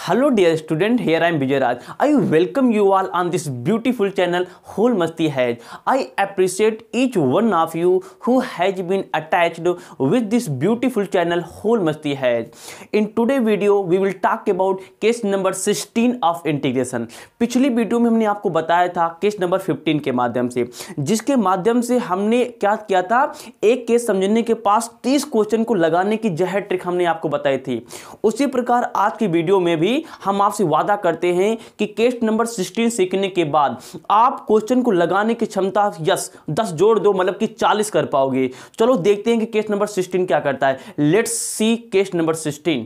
Hello dear student, here I am Vijay Raj. I welcome you all on this beautiful channel Whole Masti Hai. I appreciate each one of you who has been attached with this beautiful channel Whole Masti Hai. In today's video we will talk about case number 16 of integration. पिछली video में हमने आपको बताया था case number 15 के माध्यम से, जिसके माध्यम से हमने क्या किया था, एक केस समझने के पास 30 क्वेश्चन को लगाने की जहर ट्रिक हमने आपको बताई थी। उसी प्रकार आज की वीडियो में भी हम आपसे वादा करते हैं कि केस नंबर 16 सीखने के बाद आप क्वेश्चन को लगाने की क्षमता 10 जोड़ दो, मतलब कि 40 कर पाओगे। चलो देखते हैं कि केस नंबर 16 क्या करता है। Let's see case number 16।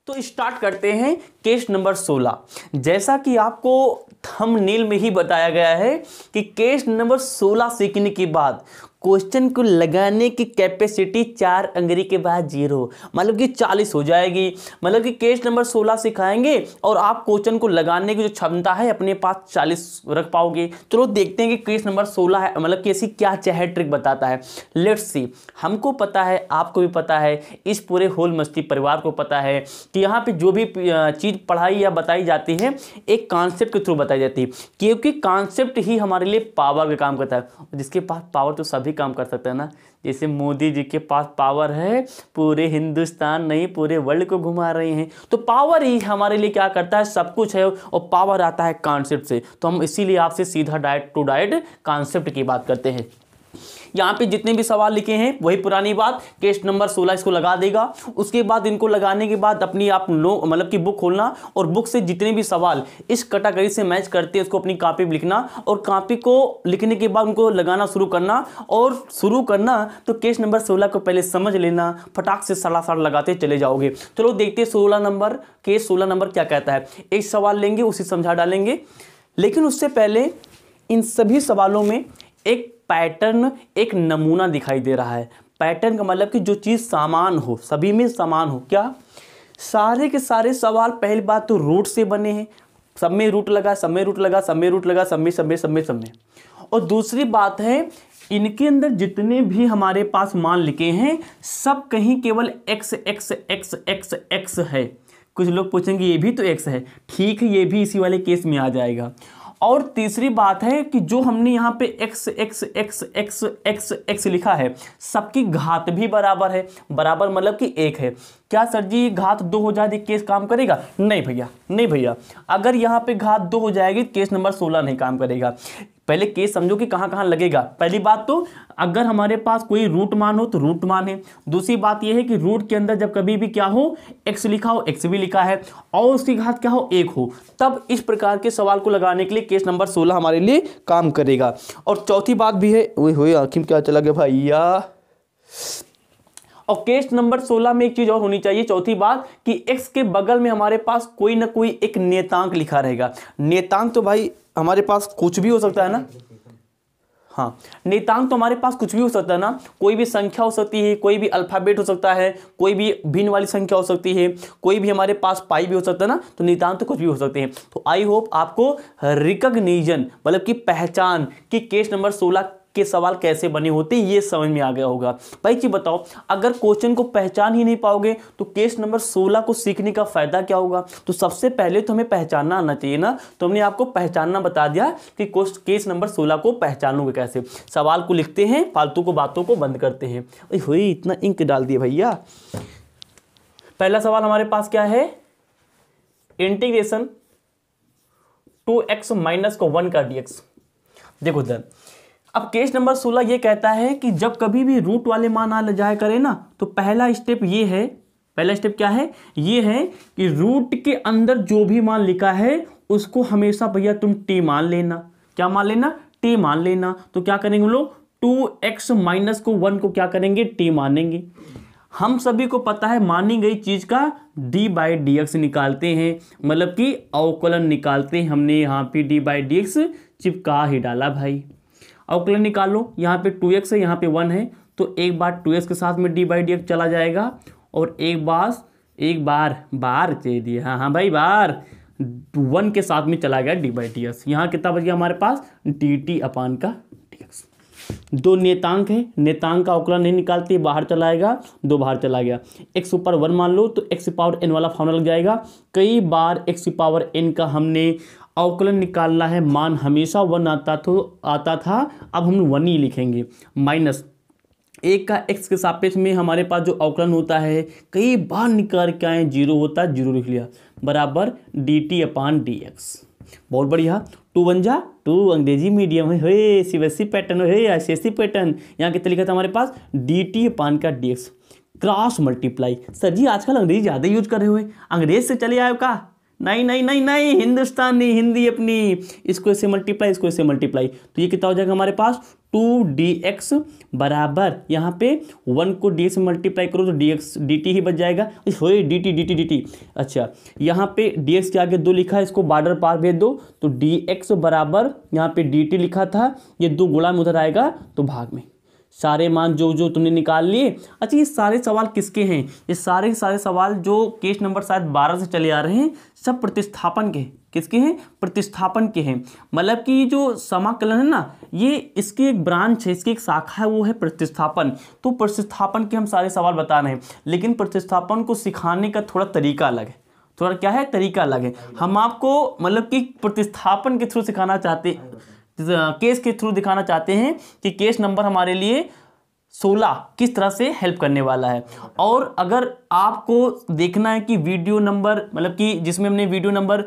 तो स्टार्ट करते हैं केस नंबर 16। जैसा कि आपको थंबनेल में ही बताया गया है कि केस नंबर 16 सीखने के बाद क्वेश्चन को लगाने की कैपेसिटी 4 अंग्रेजी के बाद 0, मतलब कि 40 हो जाएगी। मतलब कि केस नंबर 16 सिखाएंगे और आप क्वेश्चन को लगाने की जो क्षमता है अपने पास 40 रख पाओगे। चलो देखते हैं कि केस नंबर 16 है, मतलब कि ऐसी क्या चहर ट्रिक बताता है। Let's see. हमको पता है, आपको भी पता है, इस पूरे होल मस्ती परिवार को पता है कि यहाँ पे जो भी चीज़ पढ़ाई या बताई जाती है एक कॉन्सेप्ट के थ्रू बताई जाती है, क्योंकि कॉन्सेप्ट ही हमारे लिए पावर का काम करता है। जिसके पास पावर तो सभी काम कर सकते हैं ना। जैसे मोदी जी के पास पावर है, पूरे हिंदुस्तान नहीं पूरे वर्ल्ड को घुमा रहे हैं, तो पावर ही हमारे लिए क्या करता है, सब कुछ है। और पावर आता है कॉन्सेप्ट से, तो हम इसीलिए आपसे सीधा डायरेक्ट टू डायरेक्ट कॉन्सेप्ट की बात करते हैं। यहाँ पे जितने भी सवाल लिखे हैं वही पुरानी बात, केस नंबर 16 इसको लगा देगा। उसके बाद इनको लगाने के बाद अपनी आप मतलब कि बुक खोलना और बुक से जितने भी सवाल इस कैटेगरी से मैच करते हैं उसको अपनी कॉपी में लिखना, और कॉपी को लिखने के बाद उनको लगाना शुरू करना। और शुरू करना तो केस नंबर 16 को पहले समझ लेना, फटाक से सलाह लगाते चले जाओगे। चलो देखते हैं 16 नंबर केस 16 नंबर क्या कहता है। एक सवाल लेंगे, उसी समझा डालेंगे, लेकिन उससे पहले इन सभी सवालों में एक पैटर्न, एक नमूना दिखाई दे रहा है। पैटर्न का मतलब कि जो चीज़ समान हो, सभी में समान हो। क्या? सारे के सारे सवाल पहली बात तो रूट से बने हैं, सब में रूट लगा, सब में रूट लगा, सब में रूट लगा, सब में सब में सब में सब में। और दूसरी बात है, इनके अंदर जितने भी हमारे पास मान लिखे हैं सब कहीं केवल x x x x x है। कुछ लोग पूछेंगे ये भी तो x है, ठीक है, ये भी इसी वाले केस में आ जाएगा। और तीसरी बात है कि जो हमने यहाँ पे x x x x x x लिखा है सबकी घात भी बराबर है। बराबर मतलब कि 1 है। क्या सर जी घात 2 हो जाए केस काम करेगा? नहीं भैया, नहीं भैया। अगर यहाँ पे घात 2 हो जाएगी केस नंबर 16 नहीं काम करेगा। पहले केस समझो कि कहाँ कहाँ लगेगा। पहली बात तो अगर हमारे पास कोई रूट मान हो तो रूट मान है। दूसरी बात यह है कि रूट के अंदर जब कभी भी क्या हो, x लिखा हो, x भी लिखा है, और उसकी घात क्या हो, 1 हो, तब इस प्रकार के सवाल को लगाने के लिए केस नंबर 16 हमारे लिए काम करेगा। और चौथी बात भी है, ओए आखिर क्या चला गया भैया। और केस नंबर 16 में एक चीज और होनी चाहिए, चौथी बात, कि x के बगल में हमारे पास कोई ना कोई एक नियतांक लिखा रहेगा। नियतांक तो भाई हमारे पास कुछ भी हो सकता है ना। हाँ, नियतांक तो हमारे पास कुछ भी हो सकता है ना। कोई भी संख्या हो सकती है, कोई भी अल्फाबेट हो सकता है, कोई भी भिन्न वाली संख्या हो सकती है, कोई भी हमारे पास पाई भी हो सकता है ना। तो नियतांक तो कुछ भी हो सकते हैं। तो आई होप आपको रिकॉग्निशन मतलब कि पहचान कि केस नंबर 16 के सवाल कैसे बने होते हैं ये समझ में आ गया होगा। भाई जी बताओ, अगर क्वेश्चन को पहचान ही नहीं पाओगे तो केस नंबर 16 को सीखने का फायदा क्या होगा? तो सबसे पहले तो हमें पहचानना आना चाहिए ना। तो हमने आपको पहचानना बता दिया कि केस नंबर 16 को पहचानोगे कैसे। सवाल को लिखते हैं, फालतू को बातों को बंद करते हैं। हुई इतना इंक डाल दिया भैया। पहला सवाल हमारे पास क्या है, इंटीग्रेशन 2x माइनस को 1 का dx। देखो इधर, अब केस नंबर 16 ये कहता है कि जब कभी भी रूट वाले मान आ जाया करे ना, तो पहला स्टेप ये है, पहला स्टेप क्या है, ये है कि रूट के अंदर जो भी मान लिखा है उसको हमेशा भैया तुम t मान लेना। क्या मान लेना? t मान लेना। तो क्या करेंगे हम लोग, 2x माइनस को 1 को क्या करेंगे, t मानेंगे। हम सभी को पता है मानी गई चीज का d/dx निकालते हैं, मतलब कि अवकलन निकालते हैं। हमने यहाँ पे d/dx चिपका ही डाला भाई। अवकलन निकाल लो, यहाँ पे 2x है, यहाँ पे 1 है, तो एक बार 2x के साथ में d/dx चला जाएगा, और एक बार दे दिया, हाँ भाई बार 1 के साथ में चला गया d/dx। यहाँ कितना बच गया हमारे पास, dt/dx। दो नेतांक है, नेतांक का अवकलन नहीं निकालते, बाहर चला आएगा, 2 बाहर चला गया। x ऊपर 1 मान लो तो x पावर n वाला फॉर्मूला लग जाएगा। कई बार x पावर n का हमने अवकलन निकालना है, मान हमेशा 1 आता था, अब हम 1 ही लिखेंगे। माइनस 1 का x के सापेक्ष में हमारे पास जो अवकलन होता है कई बार निकाल के आए, 0 होता है, 0 लिख लिया, बराबर dt/dx। बहुत बढ़िया। 2 1 जा 2, अंग्रेजी मीडियम है, सीबीएसई पैटर्न है, आईसीएसई पैटर्न। यहाँ कितना लिखा था हमारे पास dt/dx क्रॉस मल्टीप्लाई। सर जी आजकल अंग्रेजी ज़्यादा यूज कर रहे हुए, अंग्रेज से चले आए का? नहीं नहीं नहीं नहीं, हिंदुस्तानी हिंदी अपनी। इसको ऐसे मल्टीप्लाई, इसको ऐसे मल्टीप्लाई, तो ये कितना हो जाएगा हमारे पास 2dx बराबर, यहाँ पे 1 को dx में मल्टीप्लाई करो तो dx dt ही बच जाएगा। dt। अच्छा, यहाँ पे dx के आगे 2 लिखा है, इसको बॉर्डर पार भेज दो तो dx बराबर यहाँ पे dt लिखा था, ये 2 गुणा में उधर आएगा तो भाग में। सारे मान जो जो तुमने निकाल लिए। अच्छा, ये सारे सवाल किसके हैं? ये सारे सवाल जो केस नंबर शायद 12 से चले आ रहे हैं, सब प्रतिस्थापन के। किसके हैं? प्रतिस्थापन के हैं। मतलब कि जो समाकलन है ना, ये इसकी एक ब्रांच है, इसकी एक शाखा है, वो है प्रतिस्थापन। तो प्रतिस्थापन के हम सारे सवाल बता रहे हैं, लेकिन प्रतिस्थापन को सिखाने का थोड़ा तरीका अलग है। थोड़ा क्या है? तरीका अलग है। हम आपको मतलब कि प्रतिस्थापन के थ्रू सिखाना चाहते, केस के थ्रू दिखाना चाहते हैं कि केस नंबर हमारे लिए 16 किस तरह से हेल्प करने वाला है। और अगर आपको देखना है कि वीडियो नंबर, मतलब कि जिसमें हमने वीडियो नंबर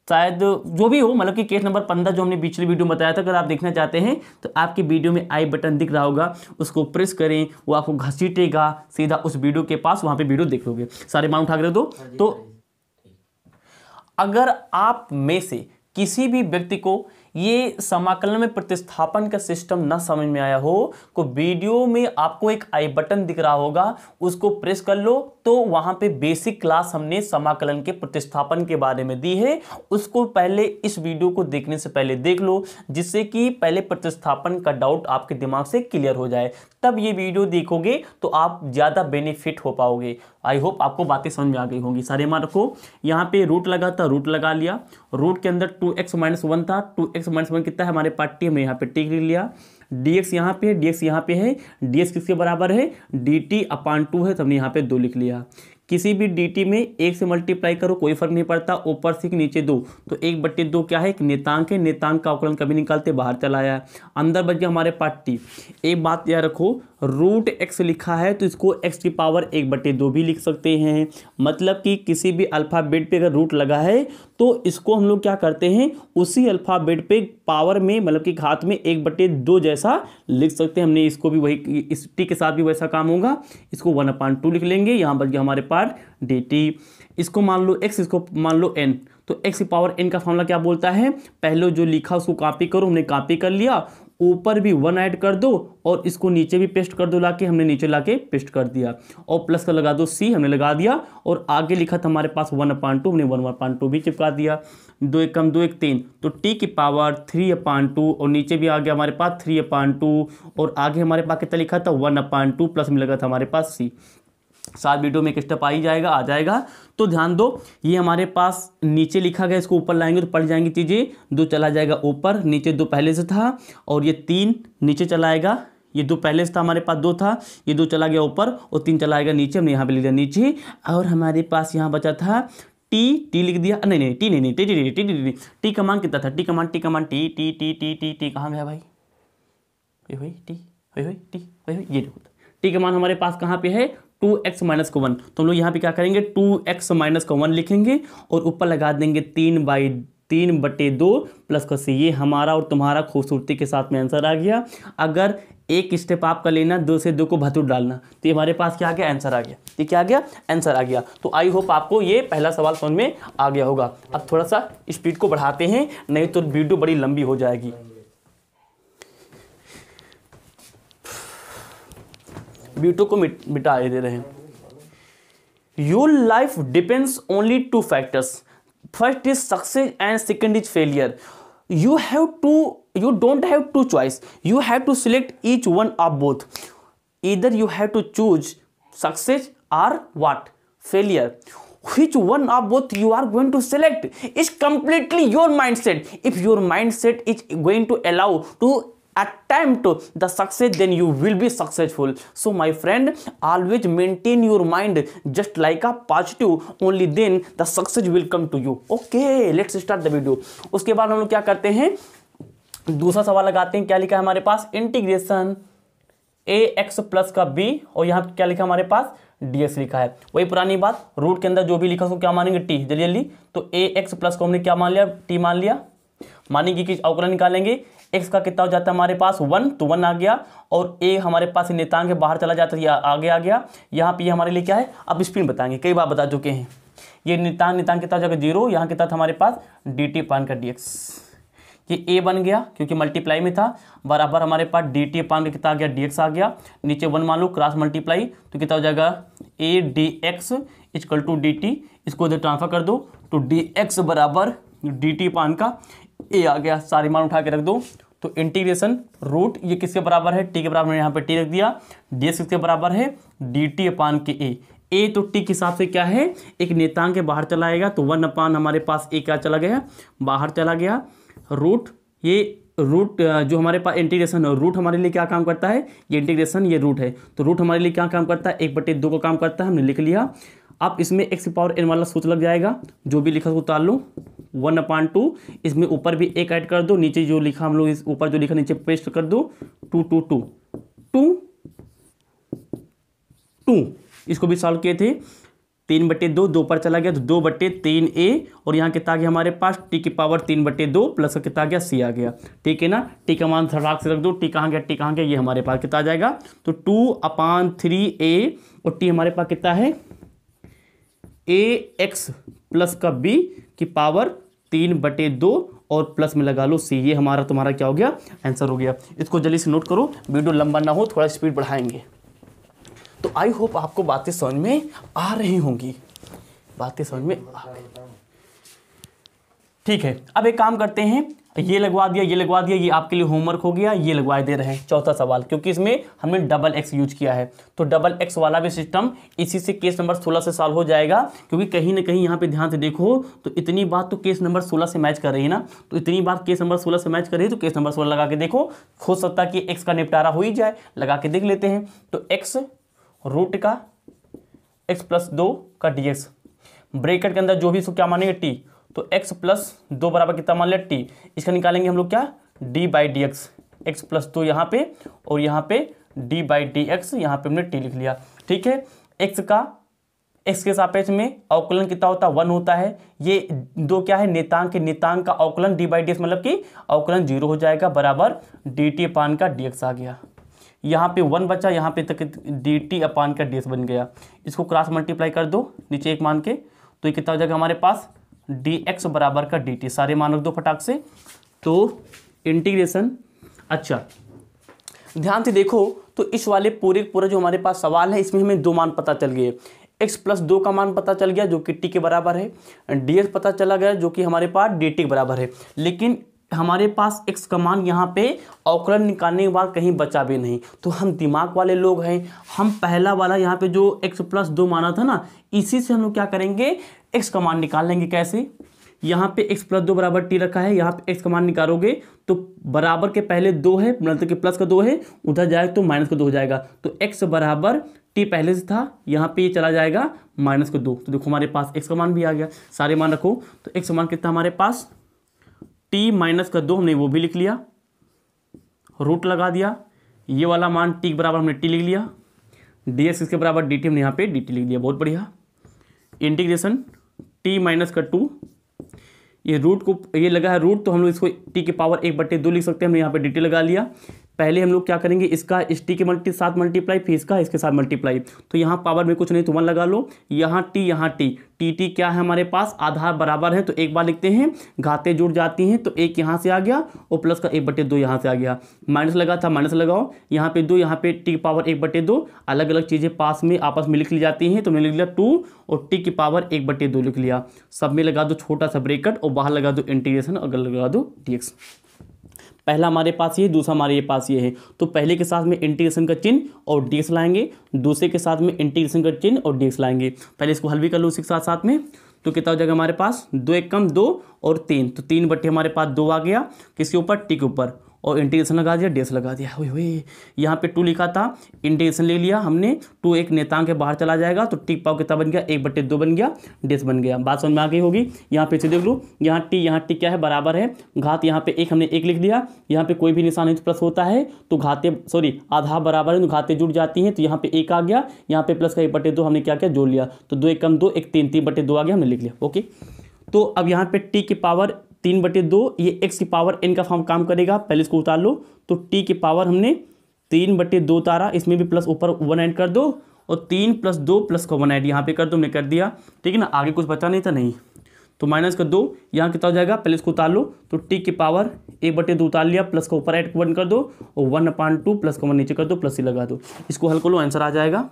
शायद जो भी हो, मतलब कि केस नंबर 15 जो हमने पिछले वीडियो में बताया था, अगर आप देखना चाहते हैं तो आपके वीडियो में आई बटन दिख रहा होगा, उसको प्रेस करें, वो आपको घसीटेगा सीधा उस वीडियो के पास, वहाँ पे वीडियो देख लोगे। सारे मान उठा कर दो। तो अगर आप में से किसी भी व्यक्ति को ये समाकलन में प्रतिस्थापन का सिस्टम ना समझ में आया हो, तो वीडियो में आपको एक आई बटन दिख रहा होगा, उसको प्रेस कर लो, तो वहां पे बेसिक क्लास हमने समाकलन के प्रतिस्थापन के बारे में दी है, उसको पहले इस वीडियो को देखने से पहले देख लो, जिससे कि पहले प्रतिस्थापन का डाउट आपके दिमाग से क्लियर हो जाए। तब ये वीडियो देखोगे तो आप ज़्यादा बेनिफिट हो पाओगे। आई होप आपको बातें समझ में आ गई होंगी। सारे मान रखो, यहाँ पे रूट लगा था, रूट लगा लिया, रूट के अंदर 2x - 1 था, 2x - 1 कितना है हमारे पास t, हमने यहाँ पे टिक लिया। dx यहाँ पे, dx यहाँ पे है, dx किसके बराबर है? dt/2 है, तो हमने यहाँ पे 2 लिख लिया। किसी भी dt में 1 से मल्टीप्लाई करो, कोई फर्क नहीं पड़ता, ऊपर से नीचे 2, तो 1/2 क्या है? एक नेतांक है, नेतांक का अवकलन कभी निकालते, बाहर चला आया, अंदर बच गया हमारे पास t। एक बात याद रखो, रूट x लिखा है तो इसको x की पावर 1/2 भी लिख सकते हैं। मतलब कि किसी भी अल्फ़ाबेट पे अगर रूट लगा है तो इसको हम लोग क्या करते हैं, उसी अल्फ़ाबेट पे पावर में, मतलब कि घात में 1/2 जैसा लिख सकते हैं। हमने इसको भी वही, इस t के साथ भी वैसा काम होगा, इसको 1/2 लिख लेंगे, यहाँ बच गया हमारे पास dt। इसको मान लो x, इसको मान लो n, तो x की पावर n का फॉर्मूला क्या बोलता है? पहले जो लिखा उसको कॉपी करो, हमने कॉपी कर लिया, ऊपर भी 1 ऐड कर दो और इसको नीचे भी पेस्ट कर दो, लाके हमने नीचे लाके पेस्ट कर दिया, और प्लस का लगा दो c, हमने लगा दिया, और आगे लिखा था हमारे पास 1/2, हमने 1/2 भी चिपका दिया। 2 1 कम 2 1 3, तो t की पावर 3/2, और नीचे भी आ गया हमारे पास 3/2, और आगे हमारे पास कितना लिखा था 1/2, प्लस में लगा था हमारे पास c। साथ वीडियो में एक स्टेप आ जाएगा। तो ध्यान दो, ये हमारे पास नीचे लिखा गया, इसको ऊपर लाएंगे तो पड़ जाएंगी चीज़ें, 2 चला जाएगा ऊपर, नीचे 2 पहले से था, और ये 3 नीचे चला आएगा, ये 2 पहले से था, हमारे पास 2 था, ये 2 चला गया ऊपर और 3 चला आएगा नीचे, हमने यहाँ पे लिख दिया नीचे, और हमारे पास यहाँ बचा था टी लिख दिया, नहीं टी नहीं, टी का मान कितना था? टी का मान टी कहाँ गया भाई? ये देखो, टी का मान हमारे पास कहाँ पे है? 2x - 1। तो हम लोग यहाँ पे क्या करेंगे? 2x - 1 लिखेंगे और ऊपर लगा देंगे 3/2 प्लस का c। ये हमारा और तुम्हारा खूबसूरती के साथ में आंसर आ गया। अगर एक स्टेप आपका लेना, 2 से 2 को भातुर डालना, तो ये हमारे पास क्या आ गया? आंसर आ गया। ये क्या आ गया? आंसर आ गया। तो आई होप आपको ये पहला सवाल समझ में आ गया होगा। अब थोड़ा सा स्पीड को बढ़ाते हैं, नहीं तो वीडियो बड़ी लंबी हो जाएगी। वीडियो को मिटा दे रहे हैं। Your life depends only 2 factors. First is success and second is failure. You don't have 2 choice. You have to select each one of both. Either you have to choose success or what? Failure. Which one of both you are going to select is completely your mindset. If your mindset is going to allow to attempt the success, then you will be successful. So my friend, always maintain your mind just like a positive, only then the success will come to you. Okay, let's start the video. उसके बाद हम लोग क्या करते हैं, दूसरा सवाल लगाते हैं. क्या लिखा है हमारे पास, इंटीग्रेशन ax प्लस का b, और यहाँ क्या लिखा हमारे पास, dx लिखा है. वही पुरानी बात, रूट के अंदर जो भी लिखा उसको क्या मानेंगे, t. जल्दी जल्दी, तो ax प्लस को हमने क्या मान लिया, t मान लिया. मानेंगे कि अवकलन निकालेंगे, x का कितना हो जाता है हमारे पास 1, तो 1 आ गया, और a हमारे पास नियतांक के बाहर चला जाता है, आगे आ गया. यहाँ पे हमारे लिए क्या है, अब स्पिन बताएंगे, कई बार बता चुके हैं. ये नियतांक कितना हो जाएगा 0, यहाँ कितना था हमारे पास dt अपान का dx. ये a बन गया क्योंकि मल्टीप्लाई में था, बराबर हमारे पास dt अपान का कितना आ गया, dx आ गया. नीचे 1 मान लो, क्रॉस मल्टीप्लाई, तो कितना हो जाएगा a dx equal to dt. इसको इधर ट्रांसफर कर दो, तो dx बराबर dt अपान का a आ गया. सारे मान उठा के रख दो. तो इंटीग्रेशन रूट ये किसके बराबर है, t के बराबर, यहाँ पे t रख दिया. dx किसके बराबर है, dt अपान के a तो t के हिसाब से क्या है, एक नियतांक के बाहर चला आएगा, तो 1 अपान हमारे पास a क्या चला गया, बाहर चला गया. रूट, ये रूट जो हमारे पास इंटीग्रेशन रूट हमारे लिए क्या काम करता है, ये इंटीग्रेशन ये रूट है, तो रूट हमारे लिए क्या काम करता है, 1/2 का काम करता है. हमने लिख लिया. अब इसमें x पावर n वाला सूत्र लग जाएगा, जो भी लिखा उसको उतार लो. 1/2, इसमें ऊपर भी एक ऐड कर दो, नीचे जो लिखा हम लोग इस ऊपर जो लिखा नीचे पेस्ट कर दो. 2 इसको भी सॉल्व किए थे. 3/2 2 पर चला गया, तो 2/3a, और यहाँ कितना आ गया हमारे पास, t की पावर 3/2 प्लस कितना आ गया, c आ गया. ठीक है ना, t का मान धड़ाक से रख दो. t कहाँ गया, t कहाँ गया, ये हमारे पास कितना आ जाएगा, तो 2/3a, और t हमारे पास कितना है, ax प्लस का b की पावर 3/2, और प्लस में लगा लो c. ये हमारा तुम्हारा क्या हो गया, आंसर हो गया. इसको जल्दी से नोट करो, वीडियो लंबा ना हो, थोड़ा स्पीड बढ़ाएंगे. तो आई होप आपको बातें समझ में आ रही होंगी, बातें समझ में आ रही. ठीक है, अब एक काम करते हैं, ये लगवा दिया, ये लगवा दिया, ये आपके लिए होमवर्क हो गया. ये लगवा दे रहे हैं चौथा सवाल, क्योंकि इसमें हमने डबल एक्स यूज किया है, तो डबल एक्स वाला भी सिस्टम इसी से केस नंबर 16 से सॉल्व हो जाएगा. क्योंकि कहीं ना कहीं यहाँ पे ध्यान से देखो, तो इतनी बात तो केस नंबर 16 से मैच कर रही है ना, तो इतनी बात केस नंबर 16 से मैच कर रही है, तो केस नंबर 16 लगा के देखो, हो सकता है कि एक्स का निपटारा हो ही जाए. लगा के देख लेते हैं. तो एक्स रूट का x प्लस 2 का dx, ब्रैकेट के अंदर जो भी इसको क्या मानेंगे t, तो x प्लस 2 बराबर कितना मान लिया t. इसका निकालेंगे हम लोग क्या, d/dx, x प्लस 2 यहाँ पे, और यहाँ पे d/dx, यहाँ पे हमने t लिख लिया. ठीक है, x के सापेक्ष में अवकलन कितना होता है, 1 होता है. ये दो क्या है, नियतांक का अवकलन d/dx, मतलब कि अवकलन 0 हो जाएगा, बराबर dt अपान का dx आ गया. यहाँ पे 1 बचा, यहाँ पे तक dt अपान का dx बन गया. इसको क्रॉस मल्टीप्लाई कर दो नीचे 1 मान के, तो ये कितना हो जाएगा हमारे पास, dx बराबर का dt. सारे मान रख दो फटाक से. तो इंटीग्रेशन, अच्छा ध्यान से देखो, तो इस वाले पूरा जो हमारे पास सवाल है, इसमें हमें 2 मान पता चल गए. x प्लस 2 का मान पता चल गया, जो कि t के बराबर है. dx पता चला गया, जो कि हमारे पास dt के बराबर है. लेकिन हमारे पास x का मान यहाँ पे अवकलन निकालने के बाद कहीं बचा भी नहीं. तो हम दिमाग वाले लोग हैं, हम पहला वाला यहाँ पे जो x प्लस 2 माना था ना, इसी से हम लोग क्या करेंगे, x का मान निकाल लेंगे. कैसे, यहाँ पे x प्लस 2 बराबर t रखा है, यहाँ पे x का मान निकालोगे, तो बराबर के पहले 2 है, मतलब कि प्लस का 2 है, उधर जाएगा तो माइनस का 2 हो जाएगा. तो x बराबर t पहले से था, यहाँ पे ये चला जाएगा माइनस का 2. तो देखो हमारे पास x का मान भी आ गया. सारे मान रखो, तो x का मान कितना हमारे पास, t माइनस का 2, हमने वो भी लिख लिया, रूट लगा दिया. ये वाला मान t के बराबर हमने t लिख लिया, dx इसके बराबर dt, हमने यहाँ पे dt लिख दिया. बहुत बढ़िया. इंटीग्रेशन t माइनस का 2, ये रूट को, ये लगा है रूट, तो हम लोग इसको t की पावर 1/2 लिख सकते हैं. हमने यहाँ पे dt लगा लिया. पहले हम लोग क्या करेंगे, इसका इस t के साथ मल्टीप्लाई, फिर इसका इसके साथ मल्टीप्लाई. तो यहाँ पावर में कुछ नहीं, तो 1 लगा लो. यहाँ t, यहाँ t क्या है हमारे पास, आधार बराबर है, तो एक बार लिखते हैं, घातें जुड़ जाती हैं, तो 1 यहाँ से आ गया, और प्लस का 1/2 यहाँ से आ गया. माइनस लगा था, माइनस लगाओ, यहाँ पे 2, यहाँ पे t की पावर 1/2. अलग अलग चीज़ें पास में आपस में लिख ली जाती हैं, तो मैंने लिख लिया 2, और t की पावर 1/2 लिख लिया. सब में लगा दो छोटा सा ब्रेकेट, और बाहर लगा दो इंटीग्रेशन, अगर लगा दो dx. पहला हमारे पास ये, दूसरा हमारे पास ये है. तो पहले के साथ में इंटीग्रेशन का चिन्ह और dx लाएंगे, दूसरे के साथ में इंटीग्रेशन का चिन्ह और dx लाएंगे. पहले इसको हल भी कर लो इसी के साथ साथ में. तो कितना हो जाएगा हमारे पास, 2 1 कम 2 और 3, तो 3 बटे हमारे पास 2 आ गया, किसके ऊपर, t के ऊपर. और इंटीग्रेशन लगा दिया, डेस लगा दिया। हुई यहाँ पे 2 लिखा था, इंटीग्रेशन ले लिया हमने, 2 एक नेतांक के बाहर चला जाएगा तो टी पावर कितना बन गया, 1/2 बन गया, डेस बन गया। बात समझ में आ गई होगी। यहाँ पे से देख लो, यहाँ टी क्या है, बराबर है घात, यहाँ पे 1 हमने 1 लिख दिया, यहाँ पे कोई भी निशान नहीं तो प्लस होता है तो आधा बराबर है तो घातें जुड़ जाती हैं, तो यहाँ पे 1 आ गया, यहाँ पे प्लस का 1/2 हमने क्या किया, जोड़ लिया, तो 2 1 2 1 3 3/2 आ गया, हमने लिख लिया। ओके, तो अब यहाँ पे टी की पावर 3/2, ये x की पावर n का फॉर्म काम करेगा, पहले इसको उतार लो, तो t की पावर हमने 3/2 उतारा, इसमें भी प्लस ऊपर 1 ऐड कर दो, और 3 + 2 प्लस का 1 ऐड यहाँ पे कर दो, हमने कर दिया, ठीक है ना। आगे कुछ बचा नहीं था, नहीं तो माइनस कर दो, यहाँ कितना हो जाएगा, पहले इसको उतार लो, तो t की पावर 1/2 उतार लिया, प्लस का ऊपर ऐड 1 कर दो, और 1/2 प्लस का 1 नीचे कर दो, प्लस ही लगा दो, इसको हल कर लो, आंसर आ जाएगा।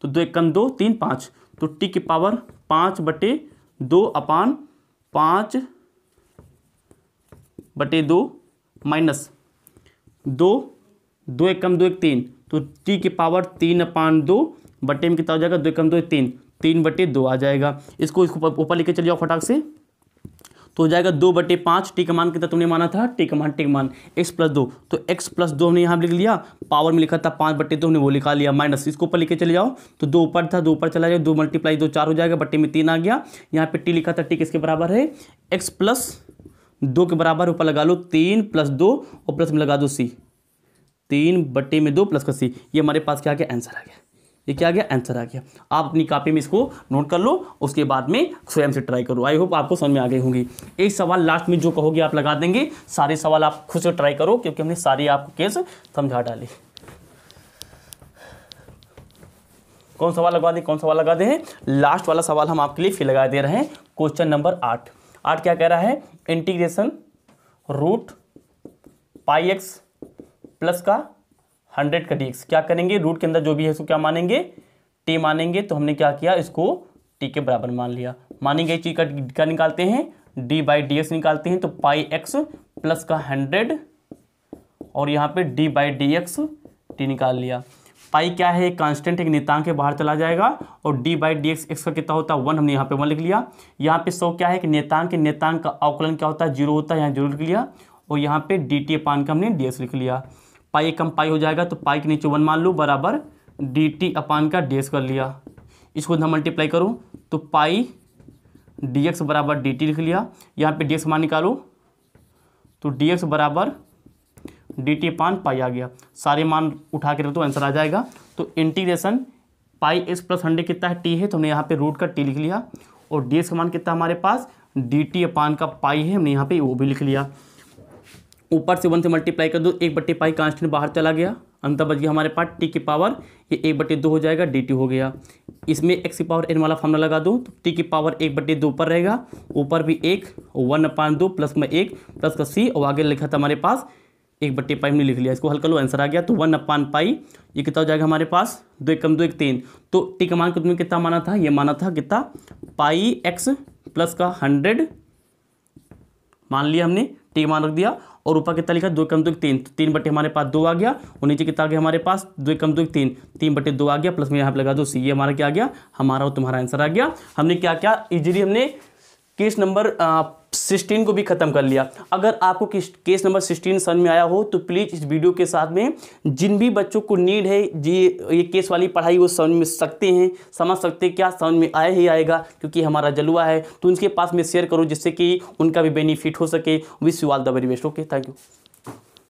तो 2 1 2 3 5, तो t की पावर 5/2 माइनस 2 2 1 2 1 3, तो t की पावर 3/2 बटे में कितना हो जाएगा, 2 1 2 3 3/2 आ जाएगा। इसको ऊपर लेके चले जाओ फटाक से, तो हो जाएगा 2/5, टी का मान कितना तुमने माना था, टी का मान x + 2, तो x + 2 हमने यहाँ लिख लिया, पावर में लिखा था 5/2 हमने वो लिखा लिया, माइनस इसको ऊपर लेके चले जाओ, तो 2 ऊपर था, 2 ऊपर चला जाए, 2 × 2 4 हो जाएगा, बट्टे में 3 आ गया, यहाँ पे टी लिखा था, टी किसके बराबर है, x + 2 के बराबर, ऊपर लगा लो 3 + 2 और प्लस में लगा दो c, 3/2 प्लस का c, ये हमारे पास क्या आ गया, आंसर आ गया। ये क्या आ गया, आंसर आ गया। आप अपनी कॉपी में इसको नोट कर लो, उसके बाद में स्वयं से ट्राई करो। आई होप आपको समझ में आ गई होंगी। एक सवाल लास्ट में जो कहोगे आप लगा देंगे, सारे सवाल आप खुद से ट्राई करो, क्योंकि हमने सारी आपको केस समझा डाली। कौन सवाल लगा दे हैं, लास्ट वाला सवाल हम आपके लिए फिर लगा दे रहे हैं। क्वेश्चन नंबर 8 क्या कह रहा है, इंटीग्रेशन √πx प्लस का 100 का dx, क्या करेंगे, रूट के अंदर जो भी है इसको क्या मानेंगे, t मानेंगे, तो हमने क्या किया, इसको t के बराबर मान लिया। मानी गई चीज का निकालते हैं, d/dx निकालते हैं, तो πx प्लस का 100 और यहाँ पे d/dx t निकाल लिया। पाई क्या है, कांस्टेंट, एक नियतांक के बाहर चला जाएगा, और d/dx x का कितना होता है 1, हमने यहाँ पे 1 लिख लिया। यहाँ पे 100 क्या है कि नियतांक का अवकलन क्या होता है, 0 होता है, यहाँ 0 लिख लिया, और यहाँ पे dt/, का हमने dx लिख लिया। पाई कम पाई हो जाएगा, तो पाई के नीचे 1 मान लो, बराबर dt/, का dx कर लिया। इसको ना मल्टीप्लाई करो, तो पाई dx बराबर dt लिख लिया। यहाँ पे dx मान निकालो, तो dx बराबर dt/π आ गया। सारे मान उठा के रखो तो आंसर आ जाएगा। तो इंटीग्रेशन πx + 100 कितना है, t है, तो हमने यहाँ पे रूट का t लिख लिया, और dx का मान कितना हमारे पास dt/, का पाई है, हमने यहाँ पे वो भी लिख लिया। ऊपर से 1 से मल्टीप्लाई कर दो, 1/π कांस्टेंट बाहर चला गया, अंतर बच गया हमारे पास t की पावर, ये 1/2 हो जाएगा, dt हो गया। इसमें x की पावर n वाला फॉर्मूला लगा दो, तो t की पावर 1/2 ऊपर रहेगा, ऊपर भी 1 1/2 प्लस में 1 प्लस का c, और आगे लिखा था हमारे पास 1/π हमने लिख लिया। इसको हल कर लो, आंसर आ गया। तो 1/π ये कितना हो जाएगा हमारे पास, 2 1 2 1 3, तो t का मान को तुमने कितना माना था, ये माना था कितना, πx प्लस का 100 मान लिया हमने, t मान रख दिया, और ऊपर कितना लिखा, 2 1 2 1 3, तो 3 हमारे पास 2 आ गया, और नीचे कितना आ गया हमारे पास, 2 1 2 1 3, 3/2 आ गया, प्लस में यहाँ पे लगा दो c, ये हमारा क्या आ गया, हमारा और तुम्हारा आंसर आ गया। हमने क्या क्या इजीली हमने केस नंबर 16 को भी खत्म कर लिया। अगर आपको केस नंबर 16 समझ में आया हो, तो प्लीज़ इस वीडियो के साथ में जिन भी बच्चों को नीड है ये केस वाली पढ़ाई वो समझ में सकते हैं, समझ सकते हैं, क्या समझ में आया ही आएगा, क्योंकि हमारा जलवा है, तो उनके पास में शेयर करो जिससे कि उनका भी बेनिफिट हो सके। Wish you all the very best. Okay, thank you.